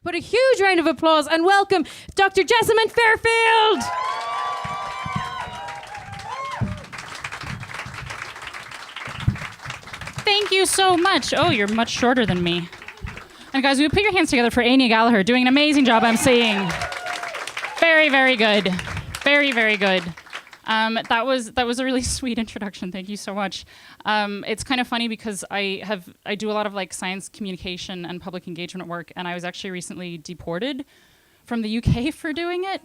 Put a huge round of applause and welcome Dr. Jessaymn Fairfield. Thank you so much. Oh, you're much shorter than me. And guys, we put your hands together for Anya Gallagher, doing an amazing job emceeing. Very, very good. Very, very good. That was a really sweet introduction. Thank you so much. It's kind of funny because I do a lot of like science communication and public engagement work, and I was actually recently deported from the UK for doing it.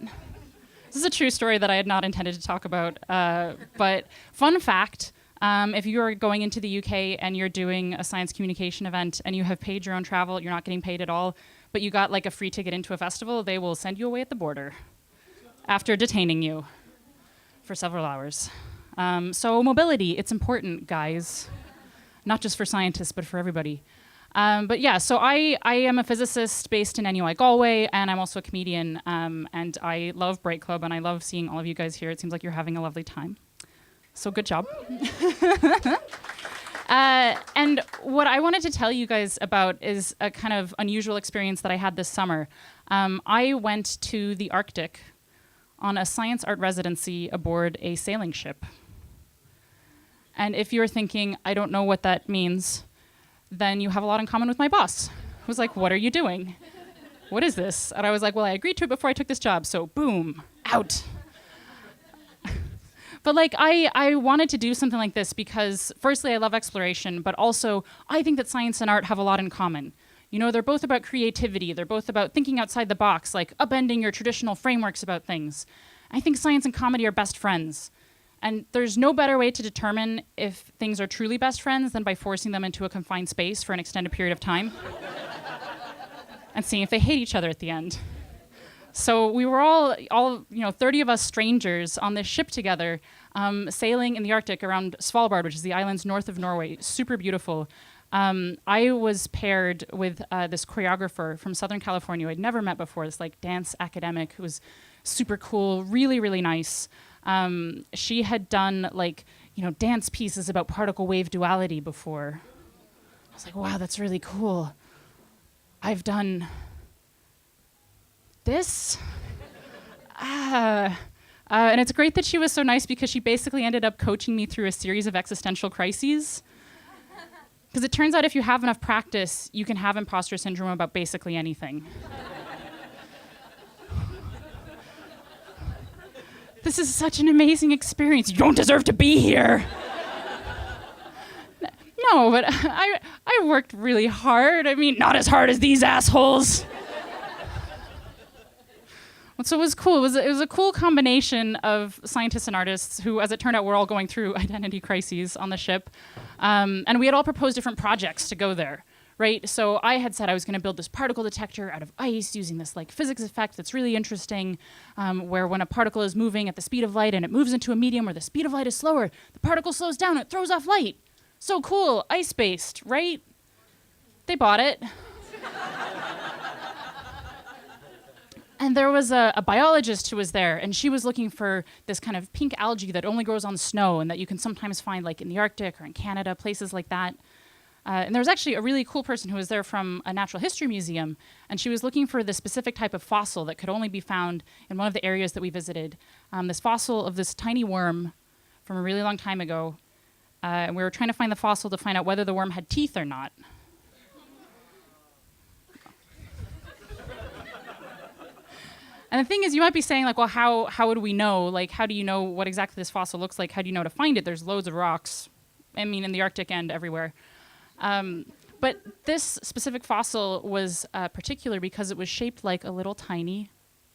This is a true story that I had not intended to talk about. But fun fact, if you are going into the UK and you're doing a science communication event and you have paid your own travel, you're not getting paid at all, but you got like a free ticket into a festival, they will send you away at the border after detaining you for several hours. So mobility, it's important, guys. Not just for scientists, but for everybody. But yeah, so I am a physicist based in NUI Galway, and I'm also a comedian, and I love Bright Club, and I love seeing all of you guys here. It seems like you're having a lovely time. So good job. And what I wanted to tell you guys about is a kind of unusual experience that I had this summer. I went to the Arctic on a science art residency aboard a sailing ship. And if you're thinking, I don't know what that means, then you have a lot in common with my boss, who was like, what are you doing? What is this? And I was like, well, I agreed to it before I took this job, so boom, out. But like, I wanted to do something like this because, firstly, I love exploration, but also, I think that science and art have a lot in common. You know, they're both about creativity. They're both about thinking outside the box, like upending your traditional frameworks about things. I think science and comedy are best friends. And there's no better way to determine if things are truly best friends than by forcing them into a confined space for an extended period of time and seeing if they hate each other at the end. So we were all 30 of us strangers on this ship together, sailing in the Arctic around Svalbard, which is the islands north of Norway. Super beautiful. I was paired with this choreographer from Southern California who I'd never met before, this like dance academic who was super cool, really, really nice. She had done dance pieces about particle wave duality before. I was like, wow, that's really cool. I've done this. And it's great that she was so nice because she basically ended up coaching me through a series of existential crises. Because it turns out if you have enough practice, you can have imposter syndrome about basically anything. This is such an amazing experience. You don't deserve to be here. No, but I worked really hard. I mean, not as hard as these assholes. So it was cool. It was a cool combination of scientists and artists who, as it turned out, were all going through identity crises on the ship. And we had all proposed different projects to go there, right? So I had said I was going to build this particle detector out of ice using this like physics effect that's really interesting, where when a particle is moving at the speed of light and it moves into a medium where the speed of light is slower, the particle slows down, it throws off light. So cool, ice-based, right? They bought it. And there was a biologist who was there, and she was looking for this kind of pink algae that only grows on snow and that you can sometimes find like in the Arctic or in Canada, places like that. And there was actually a really cool person who was there from a natural history museum, and she was looking for this specific type of fossil that could only be found in one of the areas that we visited. This fossil of this tiny worm from a really long time ago. And we were trying to find the fossil to find out whether the worm had teeth or not. And the thing is, you might be saying, like, well, how would we know? Like, how do you know what exactly this fossil looks like? How do you know to find it? There's loads of rocks, I mean, in the Arctic and everywhere. But this specific fossil was particular because it was shaped like a little tiny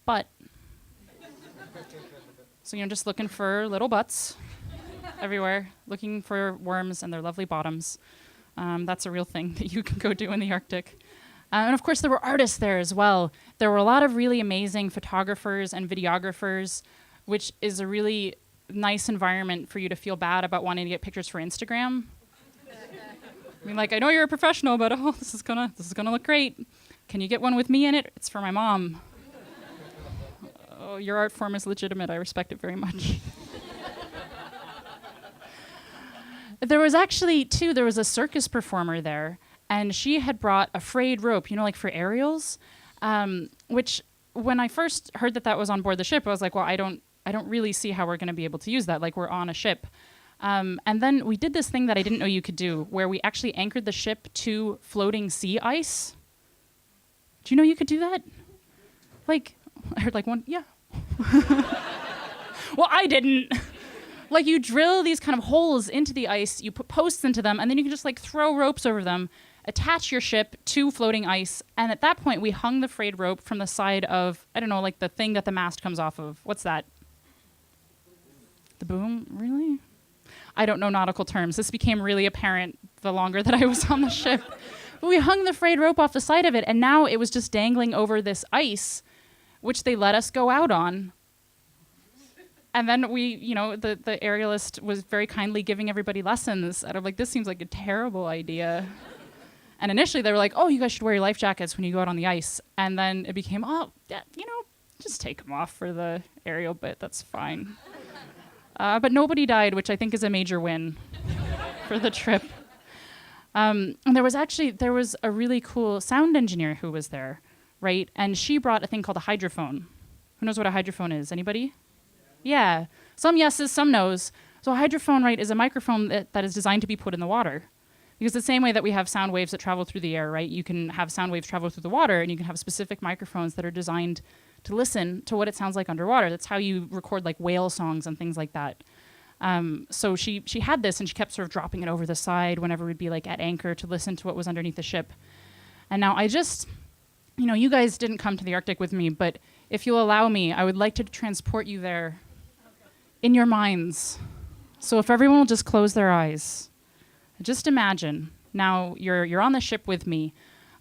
butt. So, just looking for little butts everywhere, looking for worms and their lovely bottoms. That's a real thing that you can go do in the Arctic. And of course, there were artists there as well. There were a lot of really amazing photographers and videographers, which is a really nice environment for you to feel bad about wanting to get pictures for Instagram. I mean, like, I know you're a professional, but this is gonna look great. Can you get one with me in it? It's for my mom. Oh, your art form is legitimate. I respect it very much. There was actually, too, there was a circus performer there. And she had brought a frayed rope, like for aerials. which when I first heard that was on board the ship, I was like, well, I don't really see how we're going to be able to use that. Like, we're on a ship. And then we did this thing that I didn't know you could do, where we actually anchored the ship to floating sea ice. Do you know you could do that? Like, I heard like one, yeah. Well, I didn't. Like, you drill these kind of holes into the ice, you put posts into them, and then you can just like throw ropes over them, attach your ship to floating ice, and at that point we hung the frayed rope from the side of, I don't know, like the thing that the mast comes off of. What's that? The boom? Really? I don't know nautical terms. This became really apparent the longer that I was on the ship. But we hung the frayed rope off the side of it, and now it was just dangling over this ice, which they let us go out on. And then we, the aerialist was very kindly giving everybody lessons. And I'm like, this seems like a terrible idea. And initially they were like, oh, you guys should wear your life jackets when you go out on the ice. And then it became, oh, yeah, just take them off for the aerial bit. That's fine. But nobody died, which I think is a major win for the trip. And there was a really cool sound engineer who was there, right? And she brought a thing called a hydrophone. Who knows what a hydrophone is? Anybody? Yeah. Some yeses, some nos. So a hydrophone, right, is a microphone that is designed to be put in the water. Because the same way that we have sound waves that travel through the air, right, you can have sound waves travel through the water, and you can have specific microphones that are designed to listen to what it sounds like underwater. That's how you record like whale songs and things like that. So she had this, and she kept sort of dropping it over the side whenever we'd be like at anchor to listen to what was underneath the ship. And now I just, you guys didn't come to the Arctic with me, but if you'll allow me, I would like to transport you there in your minds. So if everyone will just close their eyes, just imagine. Now you're on the ship with me.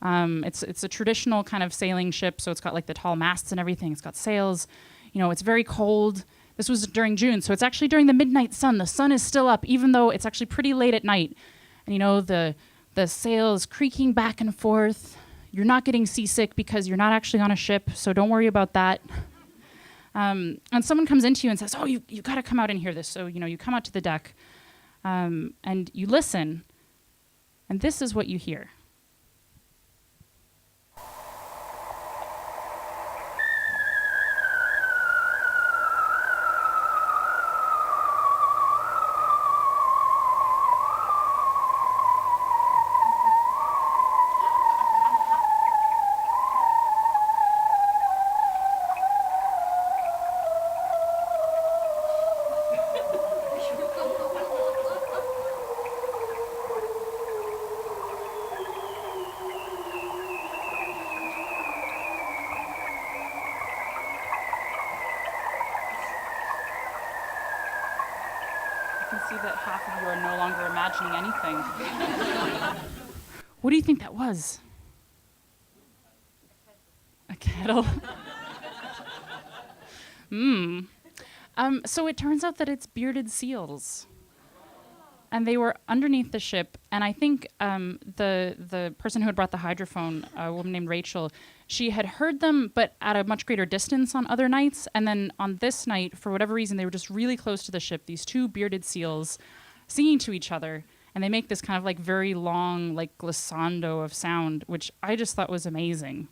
It's a traditional kind of sailing ship, so it's got like the tall masts and everything. It's got sails. It's very cold. This was during June, so it's actually during the midnight sun. The sun is still up, even though it's actually pretty late at night. And the sail is creaking back and forth. You're not getting seasick because you're not actually on a ship, so don't worry about that. And someone comes into you and says, oh, you got to come out and hear this. So, you come out to the deck, and you listen, and this is what you hear. See that half of you are no longer imagining anything. What do you think that was? A kettle. So it turns out that it's bearded seals. And they were underneath the ship, and I think the person who had brought the hydrophone, a woman named Rachel, she had heard them, but at a much greater distance on other nights. And then on this night, for whatever reason, they were just really close to the ship, these two bearded seals singing to each other. And they make this kind of like very long, like glissando of sound, which I just thought was amazing.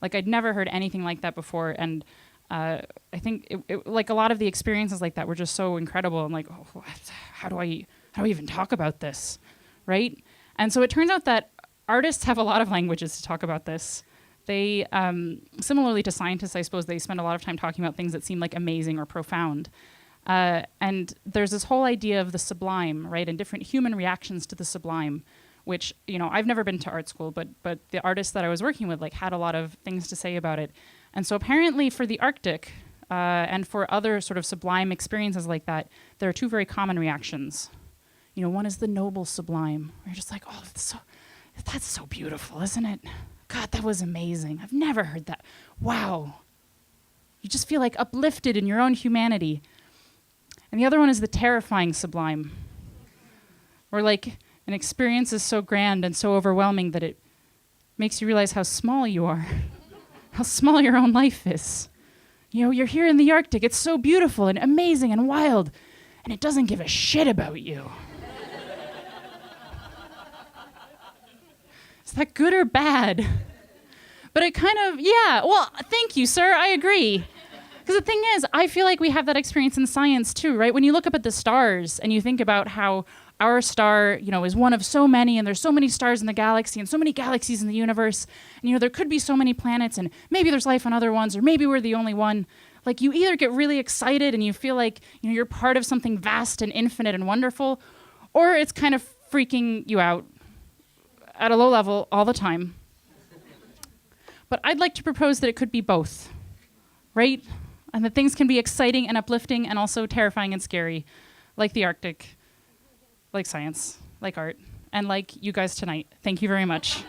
Like, I'd never heard anything like that before. And I think it, like a lot of the experiences like that were just so incredible. I'm like, oh, how do I even talk about this, right? And so it turns out that artists have a lot of languages to talk about this. They, similarly to scientists, I suppose, they spend a lot of time talking about things that seem like amazing or profound. And there's this whole idea of the sublime, right, and different human reactions to the sublime, which, I've never been to art school, but the artists that I was working with had a lot of things to say about it. And so apparently for the Arctic, and for other sort of sublime experiences like that, there are two very common reactions. One is the noble sublime, where you're just like, oh, that's so beautiful, isn't it? God, that was amazing. I've never heard that. Wow. You just feel like uplifted in your own humanity. And the other one is the terrifying sublime, where like an experience is so grand and so overwhelming that it makes you realize how small you are, how small your own life is. You're here in the Arctic. It's so beautiful and amazing and wild, and it doesn't give a shit about you. Is that good or bad? But it kind of, yeah, well, thank you, sir. I agree. Because the thing is, I feel like we have that experience in science too, right? When you look up at the stars and you think about how our star, is one of so many, and there's so many stars in the galaxy and so many galaxies in the universe, and there could be so many planets, and maybe there's life on other ones, or maybe we're the only one. Like, you either get really excited and you feel like you're part of something vast and infinite and wonderful, or it's kind of freaking you out at a low level all the time. But I'd like to propose that it could be both, right? And that things can be exciting and uplifting and also terrifying and scary, like the Arctic, like science, like art, and like you guys tonight. Thank you very much.